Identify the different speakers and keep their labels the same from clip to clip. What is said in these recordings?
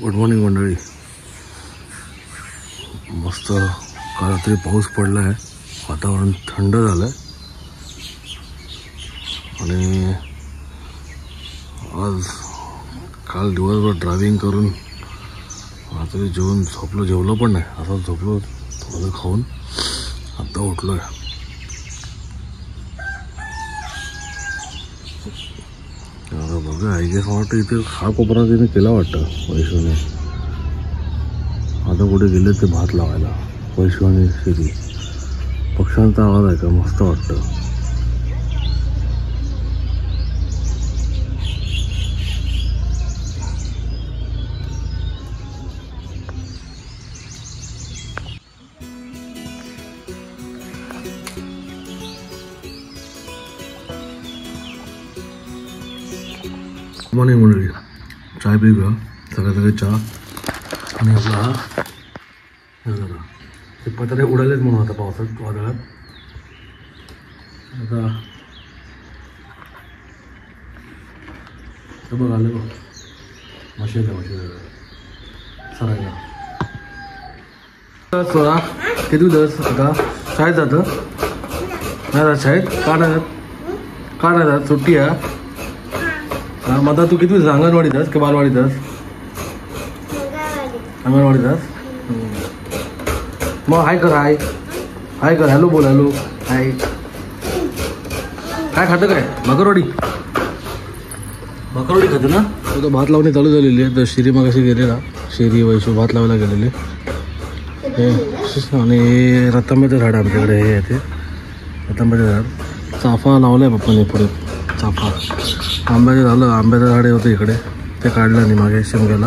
Speaker 1: Good morning मंडळी. मस्त काल रात्री पाऊस पडला आहे, वातावरण थंड झालं आहे आणि आज काल दिवसभर ड्रायव्हिंग करून रात्री जेवलो पण नाही, असं झोपलो थोडं खाऊन आता उठलो आहे. बघा आय गेस वाटतं इथे हा कोपरा तिने केला वाटतं वैशूने. आता कुठे गेले ते भात लावायला. वैशू आणि शिरी. पक्ष्यांचा आवाज आहे का मस्त वाटतं. मॉर्निंग मंडळी. चाय पिऊया सगळे चहा. आणि आपला जरा ते पत्रे उडालेत म्हणून आता पावसात वादळात. आता बघ आलं बघ मशीन सरायला सोळा किती दिवस आता शाळेत जातं नाही जात शाळेत. का नाही जात सुट्टी आहे. हां मग आता तू किती दिवस अंगणवाडीत आहेस की बालवाडीत आहेस? अंगणवाडीत आहेस. मग हाय कर हॅलो बोल हॅलो हाय. काय खातं काय? भाकरवडी खातं ना. तो भात लावणी चालू झालेली आहे. तर शिरी मग अशी गेलेला शिरी वैशू भात लावायला गेलेले हे. आणि रतांब्याचं झाड आमच्याकडे हे आहे ते रतांब्याचं झाड. चाफा लावला आहे पप्पाने पुढे चाफा. आंब्याचं झाड होतं इकडे ते काढलं आणि मागे शिमग्याला.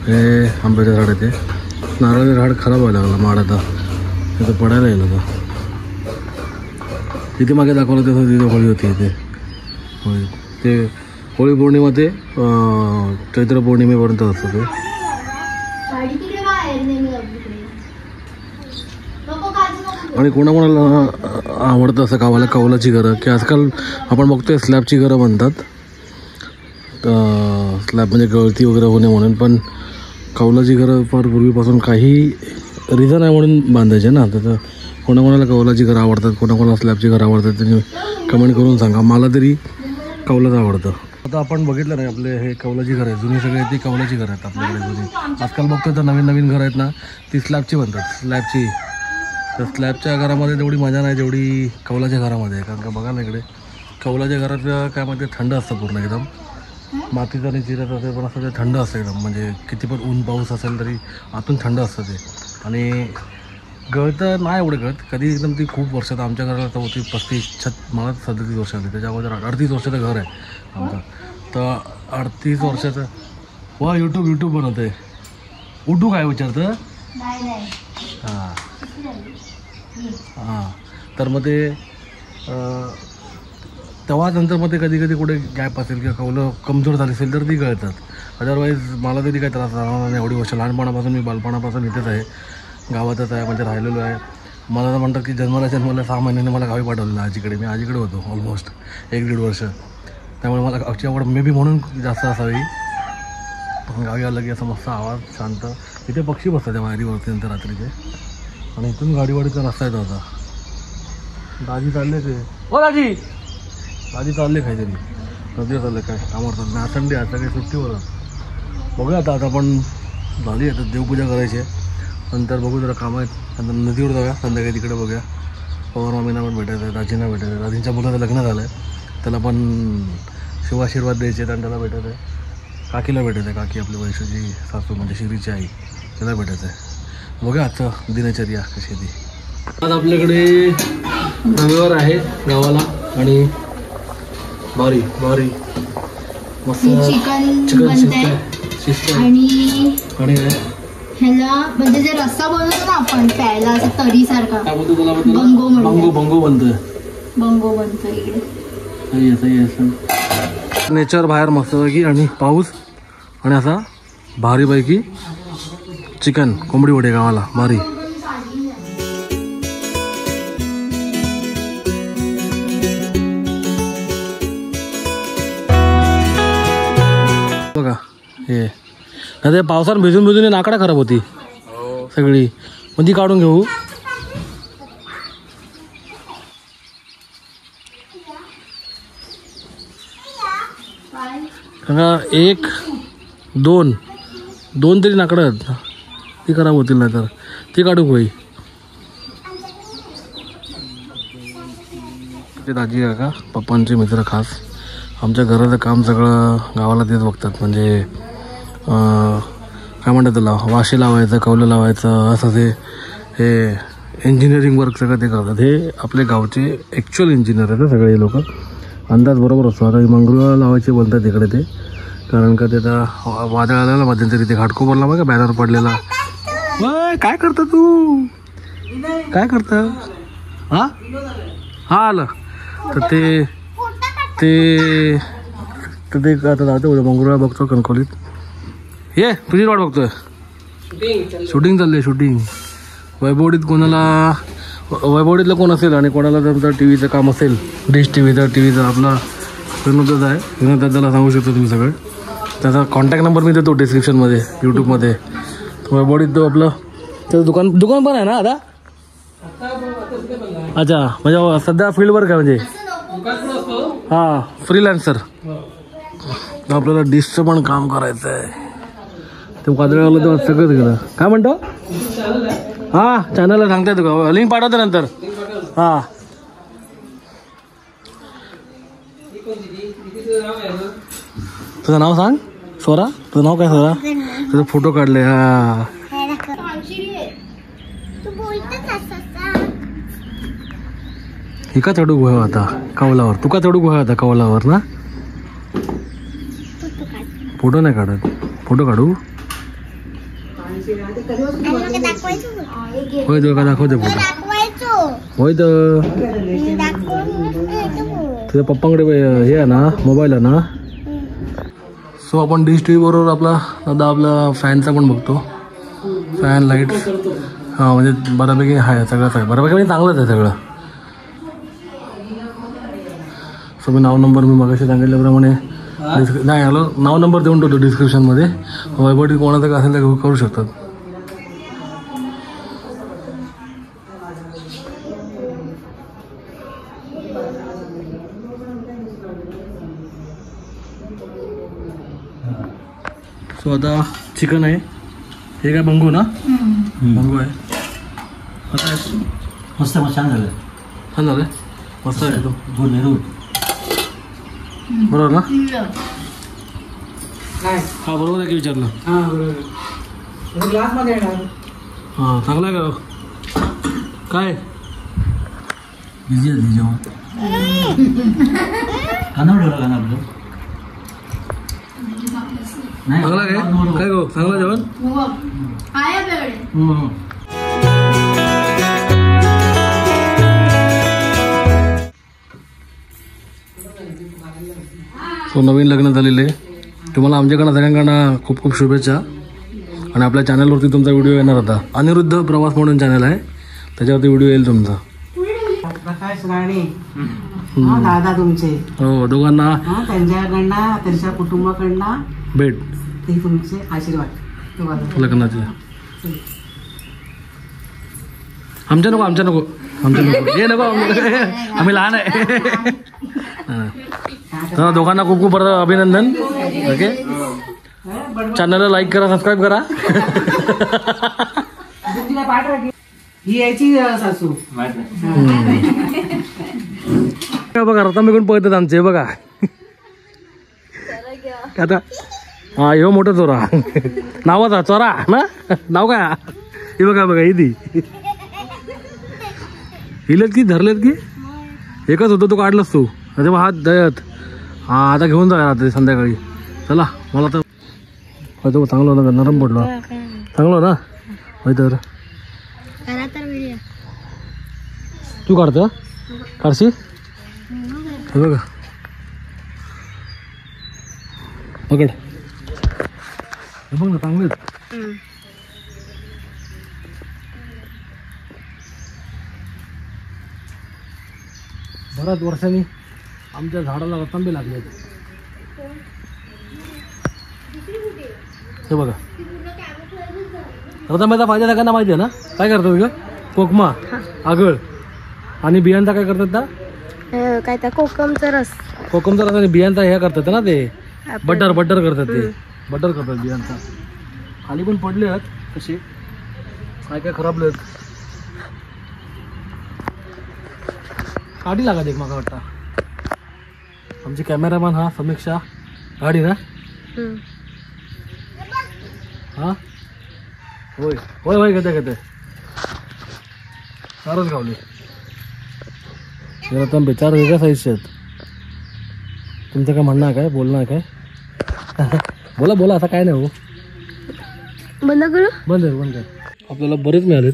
Speaker 1: हे आंब्याचं झाड आहे ते. नारळाचं झाड खराब व्हायला लागला माड आता तिथं पडायला येईल आता. तिथे मागे दाखवलं तसं तिथे होळी होती इथे. होळी ते होळी पौर्णिमा ते चैत्र पौर्णिमेपर्यंत असतं ते. आणि कोणाकोणाला आवडतं असं गावाला कौलाची घरं की आजकाल आपण बघतोय स्लॅबची घरं बनतात. स्लॅब म्हणजे गळती वगैरे होणे म्हणून. पण कौलाची घरं फार पूर्वीपासून काही रिझन आहे म्हणून बांधायचे ना. तर कोणाकोणाला कौलाची घरं आवडतात, कोणाकोणाला स्लॅबची घरं आवडतात त्यांनी कमेंट करून सांगा. मला तरी कौलाच आवडतं. आता आपण बघितलं नाही आपले हे कौलाची घरं आहेत जुनी सगळे ती कौलाची घरं आहेत आपल्याकडे जुनी. आजकाल बघतोय तर नवीन घरं आहेत ना ती स्लॅबची बनतात स्लॅबची. तर स्लॅबच्या घरामध्ये तेवढी मजा नाही जेवढी कौलाच्या घरामध्ये आहे. कारण का बघा ना इकडे कौलाच्या घरात काय म्हणजे थंड असतं पूर्ण एकदम. मातीचं आणि चिरत असेल पण असं ते थंड असतं एकदम. म्हणजे किती पण ऊन पाऊस असेल तरी आतून थंड असतं ते. आणि गळतं नाही एवढं गळत कधी एकदम. ती खूप वर्षात आमच्या घराला तर होती 35 मला 37 वर्ष आली. त्याच्या अगोदर 38 वर्षाचं घर आहे आमचं. तर 38 वर्षाचं वा यूट्यूब बनवतं आहे. उठू काय विचारतं हां. तर मग ते तेव्हा नंतर मग ते कधी कुठे गॅप असेल किंवा कौलं कमजोर झाली असेल तर ती गळतात. अदरवाईज मला तरी काही त्रास झाला नाही एवढी वर्ष. लहानपणापासून मी बालपणापासून इथेच आहे गावातच आहे म्हणजे राहिलेलो आहे. मला तर म्हणतात की जन्माला 6 महिन्याने मला गावी पाठवलेलं आजीकडे. मी आजीकडे होतो ऑलमोस्ट 1-1.5 वर्ष. त्यामुळे मला गावची आवड मे बी म्हणून जास्त असावी. गावी आलं की असं मस्त आवाज शांत. इथे पक्षी बसतात त्या वायरीवरती नंतर रात्रीचे. आणि इथून गाडीवाडीचा रस्ता येतो. आता दाजी चालले ते ओ दाजी चालले काहीतरी नदी चालले काय कामावर ना. संडे आता काही सुट्टीवर बघूया. आता आपण झाली आता देवपूजा करायची आहे. नंतर बघू जरा कामं आहेत. नंतर नदीवर जाऊया संध्याकाळी तिकडे बघूया. पवार मामींना पण भेटायचं आहे, दाजींना भेटायचं आहे. दाजींच्या मुलाचं लग्न झालं आहे त्याला पण शिवाशीर्वाद द्यायचे आहेत. आणि त्याला भेटायचं आहे. काकीला भेटायचं आहे. काकी आपली वैशूची सासू म्हणजे शिरीची आई त्याला भेटायचं आहे. बघा आजचं दिनचर्या कशी ती. आज आपल्याकडे रविवार आहे गावाला आणि भारी मस्त चिकन शिजतंय. आणि
Speaker 2: ह्याला म्हणजे जे रस्सा बनवतो ना आपण प्यायला असं तरीसारखा
Speaker 1: बंगो बनतोय
Speaker 2: इकडे.
Speaker 1: नेचर बाहेर मस्तपैकी आणि पाऊस आणि असा भारीपैकी चिकन कोंबडी वडे गावाला भारी. बघा हे नाही ते पावसानं भिजून भिजून नाकडा खराब होती सगळी. मग ती काढून घेऊ. एक दोन तरी नाकडं ती खराब होतील नाही तर ती काढू होई. ते दाजी काका पप्पांचे मित्र खास आमच्या घराचं काम सगळं गावाला तेच बघतात. म्हणजे काय म्हणतात त्याला वाशे लावायचं कौलं लावायचं असं ते हे इंजिनिअरिंग वर्क सगळं ते करतात. हे आपले गावचे ॲक्च्युअल इंजिनियर आहेत सगळे लोक. अंदाज बरोबर असतो. आता मंगरुळा लावायचे बोलतात तिकडे ते कारण का त्याचा वादळ आलेला मध्यंतरी ते घाटकोपरला बघा बॅनर पडलेला. काय करता तू काय करता हा हा आलं तर ते आता जातो मंगरुळा बघतो कणकवलीत. ये तुझीच वाट बघतोय. शूटिंग चालली आहे शूटिंग. वैभवडीत वैभवडीतलं कोण असेल आणि कोणाला जर टी व्हीचं काम असेल डिश टी व्हीचा आपला विनोदच आहे. विनोदाला सांगू शकतो तुम्ही सगळं. त्याचा कॉन्टॅक्ट नंबर मी देतो डिस्क्रिप्शनमध्ये यूट्यूबमध्ये. वैभवडीत तो आपलं त्याचं दुकान पण आहे ना आता. अच्छा म्हणजे सध्या फील्डवर काय म्हणजे हां फ्रीलॅन्सर. आपल्याला डिशचं पण काम करायचं आहे. ते काजळीवाला तेव्हा सगळंच गेलं. काय म्हणतो हां चॅनलला सांगता येतो का लिंक पाठवतो नंतर. हां तुझं नाव सांग स्वरा. तुझं नाव काय स्वरा. तुझं फोटो काढले. हां ही का चढू गुहा आता कौलावर. तू का चढू गुहा आता कौलावर ना. फोटो नाही काढत. फोटो काढू होय तो का दाखवते फोटो होय तर तुझ्या पप्पांकडे हे आहे ना मोबाईल आहे ना. सो आपण डिश टी व्ही बरोबर आपला फॅनचा पण बघतो. फॅन लाईट हां म्हणजे बऱ्यापैकी आहे सगळंच आहे. बऱ्यापैकी म्हणजे चांगलंच आहे सगळं. सो मी नाव नंबर मी मगाशी सांगितल्याप्रमाणे नाही आलो नाव नंबर देऊन ठेवतो डिस्क्रिप्शनमध्ये. वैभवडी कोणाचं काय असेल तर करू शकतात. सो आता चिकन आहे. हे काय बंगू ना बंगू आहे. आता
Speaker 3: मस्त मग छान झालं.
Speaker 1: छान झालं मस्त आहे तो
Speaker 3: दूध
Speaker 1: बरोबर ना. हा बरोबर आहे की विचारलं. हां चांगला आहे का काय
Speaker 3: बिझी आहे जेवण कानावर ठेवलं काना आपलं नाही
Speaker 1: चांगला काय गो चांगलं जेवण. सो नवीन लग्न झालेले तुम्हाला आमच्याकडनं सगळ्यांकडनं खूप खूप शुभेच्छा. आणि आपल्या चॅनलवरती तुमचा व्हिडिओ येणार होता. अनिरुद्ध प्रवास म्हणून चॅनल आहे त्याच्यावरती व्हिडिओ येईल तुमचा.
Speaker 4: प्रकाश राणे दादा तुमचे
Speaker 1: हो दोघांना
Speaker 4: त्यांच्याकडनं त्यांच्या कुटुंबाकडनं
Speaker 1: भेट
Speaker 4: ते तुमचे आशीर्वाद
Speaker 1: लग्नाचे. आमच्या नको हे नको आम्ही लहान आहे. तर दोघांना खूप खूप परत अभिनंदन. ओके चॅनलला लाईक करा सबस्क्राईब करा.
Speaker 4: ही यायची सासू
Speaker 1: बघा रतांबेकडून पळतात आमचे बघा. आता हा ह्यो मोठा चोरा नावाचा चोरा ना नाव काय हे बघा ही ती हिलेत की धरलेत की एकच होतं तू काढलास तू. अरे मग हात दयत हा आता घेऊन जा रात्री संध्याकाळी. चला मला तर तो चांगलं ना नरम पडलो चांगलं ना होय तर तू काढतो काढशी हे बघा पकड हे बघ ना चांगले बऱ्याच वर्षांनी आमच्या झाडाला रतांबे लागले. हे बघा रतांब्याचा फायदा सगळ्यांना माहिती आहे ना. काय करतात ग? कोकमा, आगळ आणि बियांचा काय करतात ना?
Speaker 2: काय त्या कोकमचा रस.
Speaker 1: कोकमचा रस आणि बियांचा हे करतात ना ते बटर करतात ते बटर करतात बियांचा. खाली पण पडले आहेत कसे काय खराबले आहेत. काढी लागा एक मला वाटतं. आमची कॅमेरामॅन हा समीक्षा गाडी ना. हा होय होय होय घेते चारच गावले. रतांबे 4 वेगळ्या साईजचे आहेत. तुमचं काय म्हणणं आहे काय? बोलणं आहे काय? बोला आता काय नाही हो.
Speaker 2: बंद करू.
Speaker 1: बंद कर. आपल्याला बरेच मिळालेत.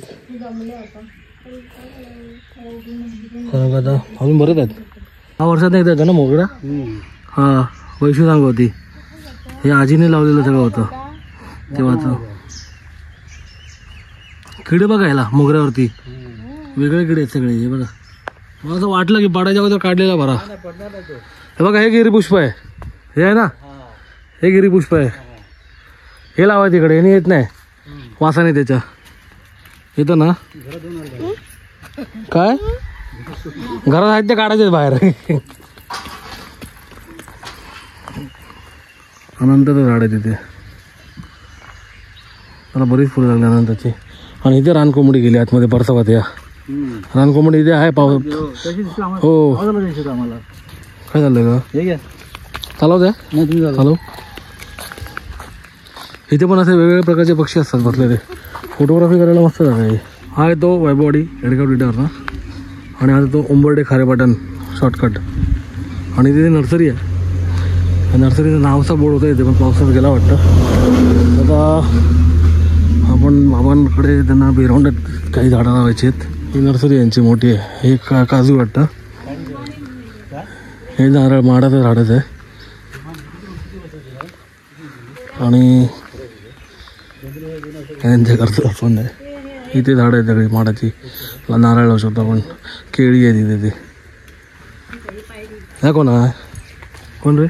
Speaker 1: खरं आता अजून बरेच आहेत. 6 वर्षात एकदा येतं ना मोगरा. हा वैशू सांगत होती. हे आजीने लावलेलं सगळं होतं तेव्हाच. किडे बघा याला मोगऱ्यावरती वेगळे किडे आहेत सगळे. हे बघा मला असं वाटलं की पाडायच्या अगोदर काढलेला बरा. हे बघा हे गिरीपुष्प आहे. हे आहे ना हे गिरीपुष्प आहे. हे लावा तिकडे. हे येत नाही वासाने त्याच्या. येतं ना काय घरात आहेत ते काढायचे बाहेर. अनंताचं झाड आहे तिथे. मला बरीच फुलं लागली अनंताची. आणि इथे रानकोंबडी गेली आतमध्ये परसावात. या रानकोंबडी इथे आहे. पाऊस हो. काय झालं का? चालव द्या चालव. इथे पण असे वेगवेगळ्या प्रकारचे पक्षी असतात बसलेले. फोटोग्राफी करायला मस्त जागा आहे. हा आहे तो वैभववाडी एडगाव डिटावर ना. आणि आता तो उंबर्डे खारेपाटण शॉर्टकट. आणि तिथे नर्सरी आहे. नर्सरीचं नावचा बोर्ड होता इथे पण पावसात गेला वाटतं. आता आपण बाबांकडे त्यांना बेराउंडात काही झाडं लावायची आहेत. ही नर्सरी यांची मोठी आहे. हे काजू वाटतं. हे नारळ माडाचं झाडच आहे. आणि यांच्या घरचं पण आहे. इथे झाडं आहेत सगळी माडाची. नारळ लावू शकतो आपण. केळी आहे तिथे. ते ह्या कोण आहे? कोण रे?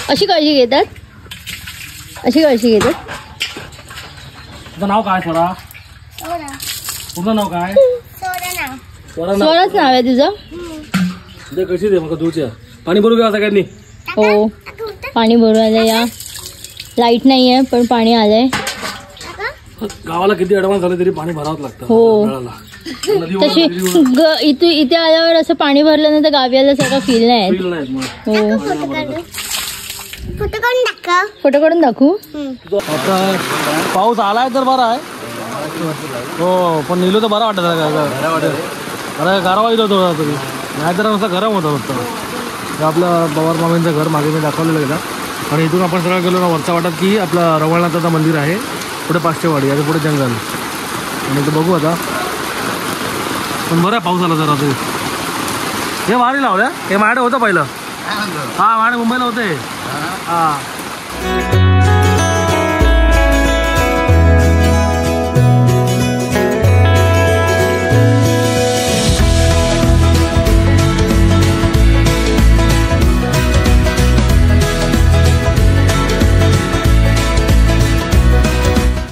Speaker 2: अशी काळजी घेतात.
Speaker 1: तुझं नाव काय? पूर्ण नाव काय?
Speaker 2: स्वराच नाव आहे तुझं.
Speaker 1: ते कशी दे मग दूरच्या पाणी भरू घ्या सगळ्यांनी.
Speaker 2: हो पाणी भरून आलंय. या लाईट नाही आहे पण पाणी आलंय.
Speaker 1: गावाला किती ऍडव्हान्स झाले तरी पाणी भरावंच लागतं.
Speaker 2: हो तशी इथे आल्यावर असं पाणी भरलं ना तर गावी आल्यासारखं फील नाही. हो फोटो काढून दाखवू.
Speaker 1: आता पाऊस आलाय तर बरा आहे. हो पण निलो तर बरा वाटत. अरे गारवा येत होतो तरी नाहीतर असं गरम होतं फक्त. आपलं पवार मामींचं घर मागे मी दाखवलेलं गेलं. आणि इथून आपण सगळं गेलो ना वरचा वाटत की आपलं रवळनाथाचं मंदिर आहे. पुढे पाचशेवाडी आणि पुढे जंगल. आणि ते बघू आता. पण बरं आहे पाऊस आला जरा. तू हे मारी लावल्या. हे माझ्याकडे होतं पहिलं. हा माझ्या मुंबईला होते. हा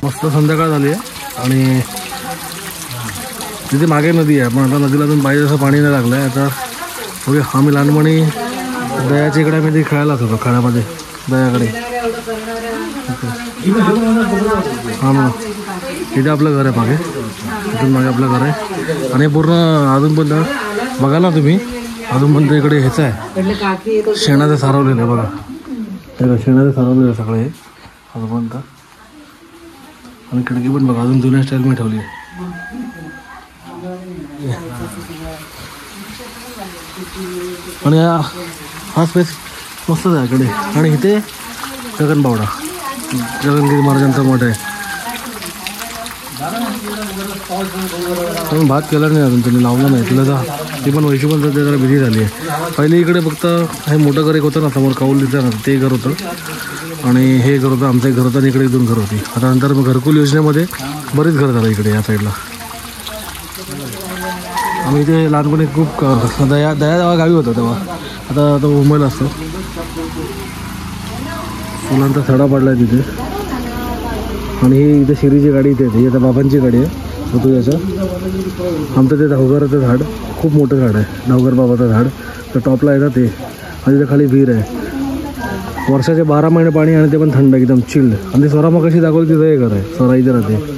Speaker 1: मस्त संध्याकाळ झाली आहे. आणि तिथे मागे नदी आहे पण आता नदीला अजून पाहिजे असं पाणी नाही लागलं आहे. आता बघे आम्ही लहानपणी दयाच्या इकडे आम्ही खेळायलाच होतो खेळामध्ये दयाकडे. हां मग इथे आपलं घर आहे मागे. इथून मागे आपलं घर आहे. आणि पूर्ण अजून पण बघा ना तुम्ही अजून पण इकडे ह्याचं आहे शेणाचं सारवलेलं आहे. बघा शेणाचं सारवलेलं आहे सगळे अजूनपर्यंत. आणि खिडकी पण बघा अजून जुन्या स्टाईलमध्ये ठेवली आहे. आणि हा स्पेस मस्तच आहे इकडे. आणि इथे गगनबावडा गगनगिरी महाराजांचा मठ आहे. पण भात केला नाही अजून त्यांनी लावला नाही. तिला तर ती पण वैशी पण सध्या जरा बिझी झाली आहे. पहिले इकडे फक्त हे मोठं घर एक होतं ना समोर कौल दिसतं ना ते घर होतं. आणि हे घर होतं आमचं एक घर होतं आणि इकडे 2 घर होती. आता नंतर मग घरकुल योजनेमध्ये बरीच घर झालं इकडे या साईडला. आम्ही इथे लहानपणी खूप दया जेव्हा गावी होतो तेव्हा, आता तो मुंबईला असतो. फुलांचा सडा पडला आहे तिथे. आणि ही इथे शिरीची गाडी इथे येते, ही आता बाबांची गाडी आहे ऋतुजाच्या. आमचं ते धावगराचं झाड खूप मोठं झाड आहे, धावगर बाबाचं झाड. तर टॉपला आहे ना ते, आणि तिथे खाली विहीर आहे. वर्षाचे 12 महिने पाणी आणि ते पण थंड एकदम चिल्ड. आणि ते स्वरा मग कशी दाखवली तिथं हे घर आहे, स्वरा इथे राहते.